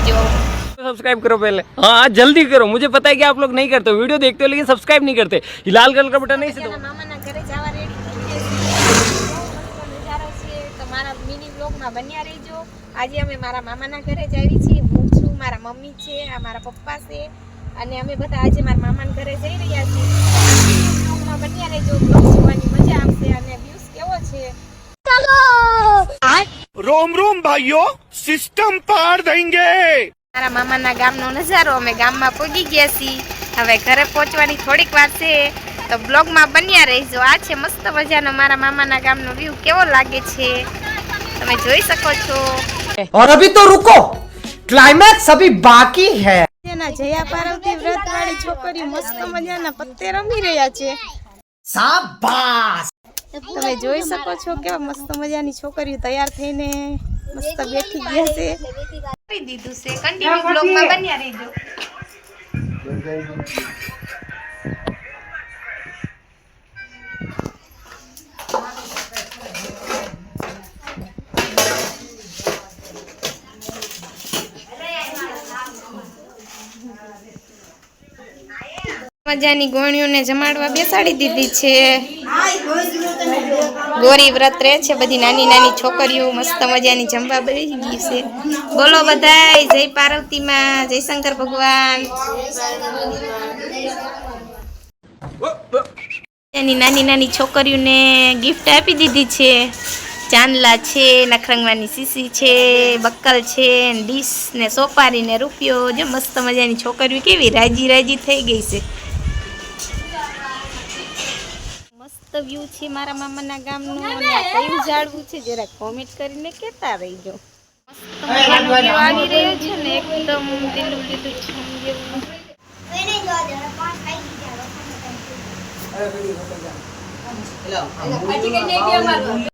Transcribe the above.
देजो। Subscribe करो पहले, हाँ जल्दी करो। मुझे पता है कि आप लोग नहीं करते, वीडियो देखते हो लेकिन सब्सक्राइब नहीं करते। ये लाल कलर का बटन नहीं से दो। मामा ना घरे जावा रेडी नजारो છે તો મારા મિની વ્લોગમાં બન્યા રહેજો। આજે અમે મારા મામાના ઘરે જ આવી છીએ। હું છું, મારા મમ્મી છે, આ મારા પપ્પા છે અને અમે બધા આજે મારા મામાના ઘરે જઈ રહ્યા છીએ। વ્લોગમાં બન્યા રહેજો, વ્લોગ જોવાની મજા આવશે અને વ્યૂઝ કેવો છે ચલો। रोम रोम भाइयों, सिस्टम पार देंगे। મારા મામાના ગામનો નજારો અમે ગામમાં પહોંચી ગયા છીએ। હવે ઘરે પહોંચવાની થોડીક વાર છે તો બ્લોગમાં બન્યા રહેજો। આ છે મસ્ત મજાનો મારા મામાના ગામનો વ્યૂ, કેવો લાગે છે તમે જોઈ શકો છો। और अभी तो रुको, क्लाइमैक्स अभी बाकी है। જેના જયા પાર્વતી વ્રતવાળી છોકરીઓ મસ્ત મજાના પત્તે રમી રહ્યા છે। शाबाश। તમે જોઈ શકો છો કેવા મસ્ત મજાની છોકરીઓ તૈયાર થઈને મસ્ત બેઠી ગયા છે। કરી દીધું છે, કન્ટિન્યુ બ્લોગમાં બન્યા રહેજો। મજાની ગોણીઓને જમાડવા બેસાડી દીધી છે। ગોરી વ્રત રહે છે, બધી નાની નાની છોકરીઓ મસ્ત મજાની જમવા બેસી ગઈ છે। બોલો બધાય જય પાર્વતી માં, જય શંકર ભગવાન। એની નાની નાની છોકરીઓને ગિફ્ટ આપી દીધી છે। ચાંદલા છે, નખરંગવાની સીસી છે, બક્કલ છે, ડીશ ને સોપારી ને રૂપિયો। જો મસ્ત મજાની છોકરીઓ કેવી રાજી રાજી થઈ ગઈ છે। મસ્ત વ્યૂ છે મારા મામાના ગામનું અને આ કયું ઝાડવું છે જરા કોમેન્ટ કરીને કહેતા રહીજો। મસ્ત મજાનો વ્યૂ આવી રહ્યો છે ને, એકદમ લીલું લીલું છમ જેવું।